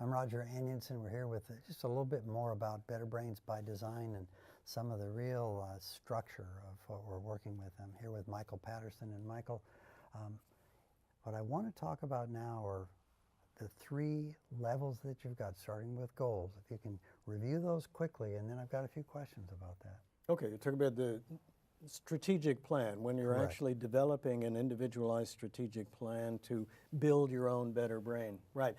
I'm Roger Anionson. We're here with just a little bit more about Better Brains by Design and some of the real structure of what we're working with. I'm here with Michael Patterson. And Michael, what I want to talk about now are the 3 levels that you've got, starting with goals. If you can review those quickly, and then I've got a few questions about that. Okay, you're talking about the strategic plan, when you're actually developing an individualized strategic plan to build your own better brain. Right.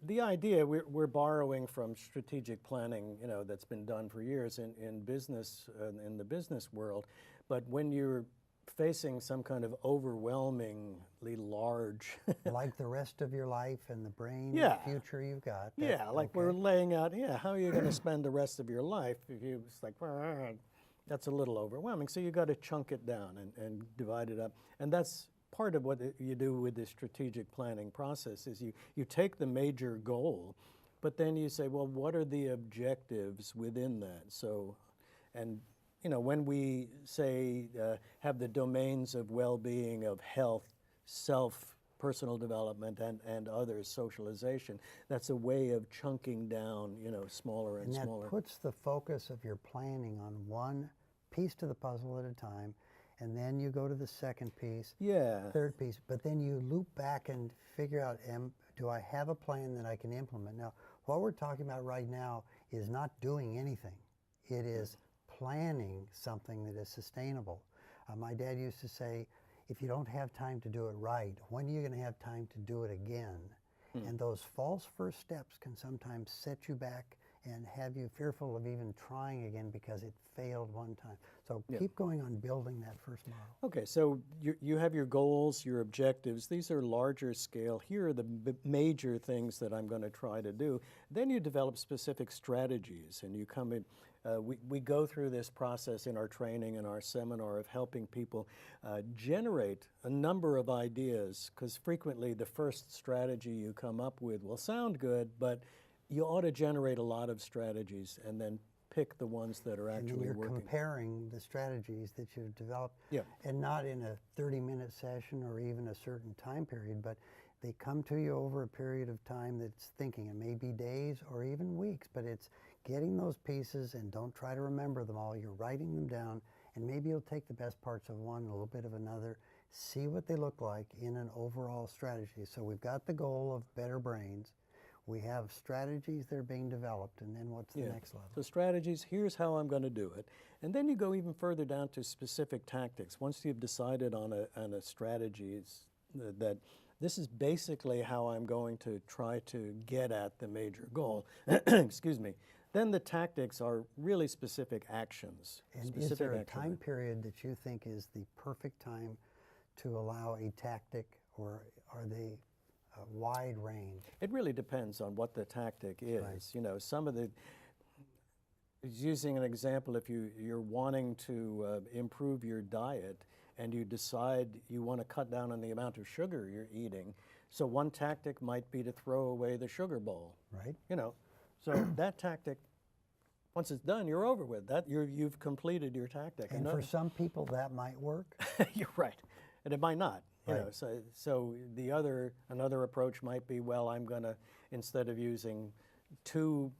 The idea, we're borrowing from strategic planning, you know, that's been done for years in business, in the business world. But when you're facing some kind of overwhelmingly large like the rest of your life and the brain future you've got. We're laying out, how are you going to spend the rest of your life? If you, it's like, that's a little overwhelming. So you got to chunk it down and divide it up. And that's part of what you do with the strategic planning process is you take the major goal, but then you say, well, what are the objectives within that? So, and you know, when we say have the domains of well-being, of health, self, personal development, and others, socialization, that's a way of chunking down, you know, smaller and smaller. And that puts the focus of your planning on one piece to the puzzle at a time, and then you go to the second piece, third piece, but then you loop back and figure out, do I have a plan that I can implement? Now, what we're talking about right now is not doing anything. It is planning something that is sustainable. My dad used to say, if you don't have time to do it right, when are you going to have time to do it again? And those false first steps can sometimes set you back and have you fearful of even trying again because it failed one time. So keep going on building that first model. Okay, so you have your goals, your objectives. These are larger scale. Here are the major things that I'm going to try to do. Then you develop specific strategies, and you come in. We go through this process in our training and our seminar of helping people generate a number of ideas, because frequently the first strategy you come up with will sound good, but you ought to generate a lot of strategies and then pick the ones that are actually working. And you're comparing the strategies that you've developed, and not in a 30-minute session or even a certain time period, but they come to you over a period of time that's thinking. It may be days or even weeks, but it's getting those pieces, and don't try to remember them all. You're writing them down, and maybe you'll take the best parts of one, a little bit of another, see what they look like in an overall strategy. So we've got the goal of better brains. We have strategies that are being developed, and then what's the next level? So strategies, here's how I'm going to do it. And then you go even further down to specific tactics. Once you've decided on a strategy, that this is basically how I'm going to try to get at the major goal, excuse me, then the tactics are really specific actions. And is there a time period that you think is the perfect time to allow a tactic, or are they a wide range? It really depends on what the tactic is. Right. You know, some of the, using an example, if you're wanting to improve your diet and you decide you want to cut down on the amount of sugar you're eating, so one tactic might be to throw away the sugar bowl. Right. You know, so that tactic, once it's done, you're over with. You've completed your tactic. And for some people that might work. You're right, and it might not. You Right. know, so another approach might be, well, I'm going to, instead of using 2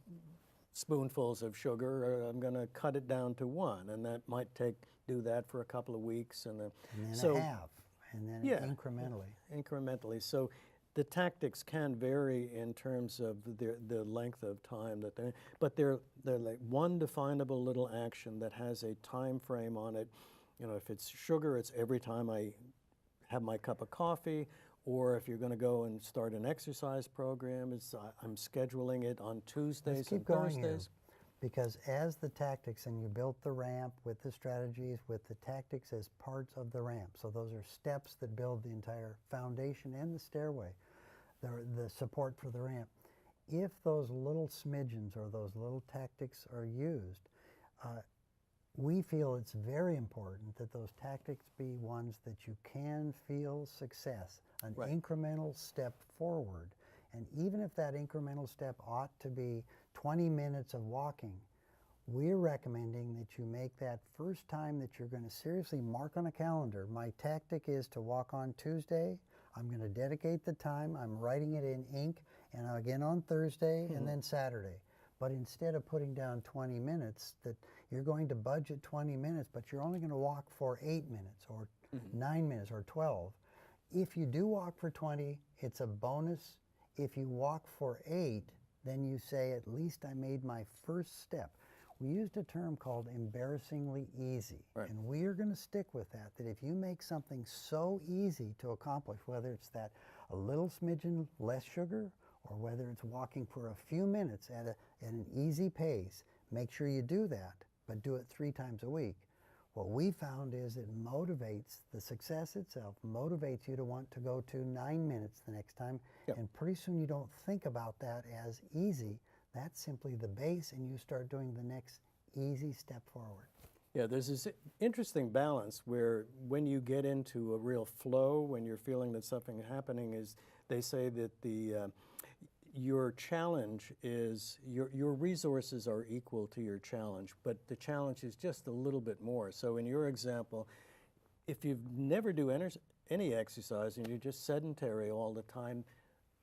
spoonfuls of sugar, I'm going to cut it down to 1, and that might do that for a couple of weeks, and then a half, and then incrementally. So the tactics can vary in terms of the length of time that but they're like one definable little action that has a time frame on it. You know, if it's sugar, it's every time I have my cup of coffee, or if you're going to go and start an exercise program, I'm scheduling it on Tuesdays and Thursdays. Here, because as the tactics, and you built the ramp with the strategies, with the tactics as parts of the ramp. So those are steps that build the entire foundation and the stairway, the support for the ramp. If those little smidgens or those little tactics are used, we feel it's very important that those tactics be ones that you can feel success, an incremental step forward. And even if that incremental step ought to be 20 minutes of walking, we're recommending that you make that first time that you're going to seriously mark on a calendar. My tactic is to walk on Tuesday. I'm going to dedicate the time. I'm writing it in ink, and again on Thursday, and then Saturday. But instead of putting down 20 minutes, that you're going to budget 20 minutes, but you're only going to walk for 8 minutes or 9 minutes or 12. If you do walk for 20, it's a bonus. If you walk for 8, then you say, at least I made my first step. We used a term called embarrassingly easy, and we are going to stick with that, that if you make something so easy to accomplish, whether it's that a little smidgen less sugar, or whether it's walking for a few minutes at an easy pace, make sure you do that, but do it 3 times a week. What we found is it motivates, the success itself motivates you to want to go to 9 minutes the next time, and pretty soon you don't think about that as easy. That's simply the base, and you start doing the next easy step forward. Yeah, there's this interesting balance where when you get into a real flow, when you're feeling that something happening, is they say that your challenge is, your resources are equal to your challenge, but the challenge is just a little bit more. So in your example, if you never do any exercise and you're just sedentary all the time,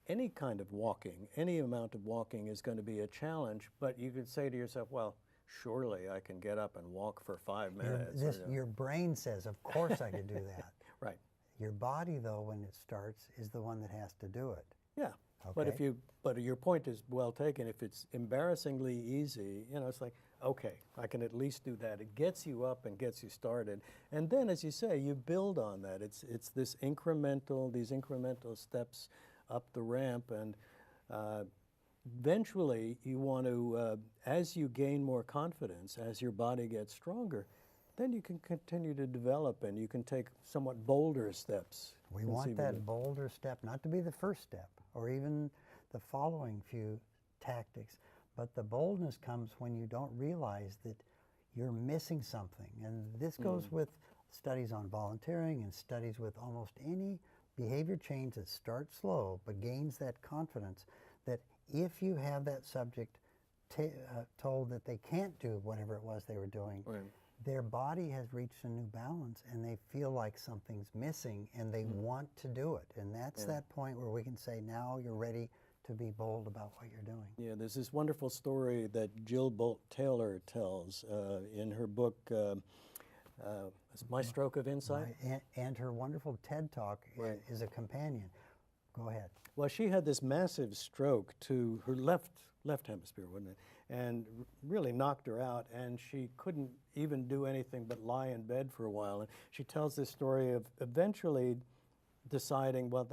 any kind of walking, any amount of walking is going to be a challenge, but you could say to yourself, well, surely I can get up and walk for 5 minutes. Your brain says, of course I could do that. Right. Your body, though, when it starts, is the one that has to do it. Yeah. Okay. But your point is well taken. If it's embarrassingly easy, it's like, okay, I can at least do that. It gets you up and gets you started. And then, as you say, you build on that. It's these incremental steps up the ramp, and eventually you want to, as you gain more confidence, as your body gets stronger, then you can continue to develop and you can take somewhat bolder steps. We want that bolder step not to be the first step or even the following few tactics, but the boldness comes when you don't realize that you're missing something. And this goes with studies on volunteering and studies with almost any behavior change that starts slow but gains that confidence, that if you have that subject told that they can't do whatever it was they were doing, their body has reached a new balance and they feel like something's missing and they want to do it. And that's that point where we can say, now you're ready to be bold about what you're doing. Yeah, there's this wonderful story that Jill Bolt Taylor tells in her book, My Stroke of Insight. And her wonderful TED Talk is a companion. Go ahead. Well, she had this massive stroke to her left hemisphere, wasn't it? And really knocked her out, and she couldn't even do anything but lie in bed for a while. And she tells this story of eventually deciding, well,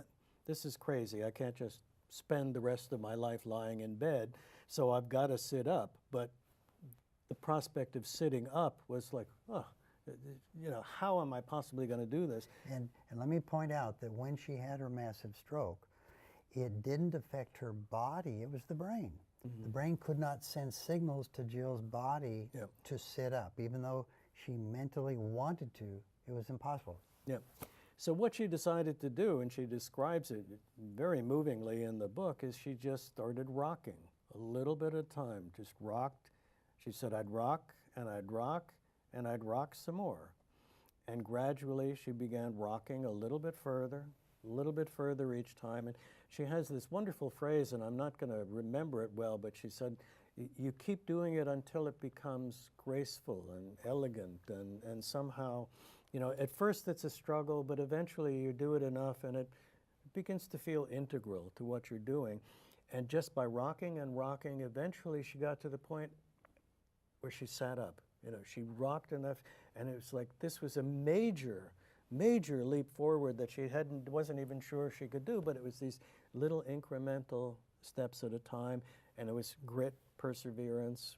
this is crazy. I can't just spend the rest of my life lying in bed, so I've got to sit up. But the prospect of sitting up was like, oh, how am I possibly going to do this? And let me point out that when she had her massive stroke, it didn't affect her body, it was the brain. The brain could not send signals to Jill's body to sit up. Even though she mentally wanted to, it was impossible. Yeah. So what she decided to do, and she describes it very movingly in the book, is she just started rocking a little bit at a time, just rocked. She said, I'd rock, and I'd rock, and I'd rock some more. And gradually she began rocking a little bit further each time. And she has this wonderful phrase, and I'm not going to remember it well, but she said, you keep doing it until it becomes graceful and elegant and somehow, at first it's a struggle, but eventually you do it enough and it begins to feel integral to what you're doing. And just by rocking and rocking, eventually she got to the point where she sat up. She rocked enough, and it was like this was a major leap forward that she wasn't even sure she could do, but it was these little incremental steps at a time, and it was grit, perseverance,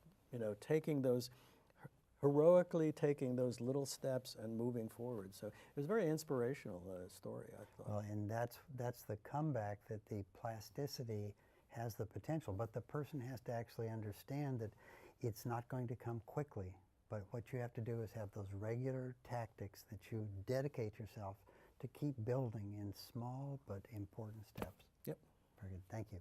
heroically taking those little steps and moving forward. So it was a very inspirational story, I thought. Well, and that's the comeback, that the plasticity has the potential, but the person has to actually understand that it's not going to come quickly. But what you have to do is have those regular tactics that you dedicate yourself to keep building in small but important steps. Yep. Very good. Thank you.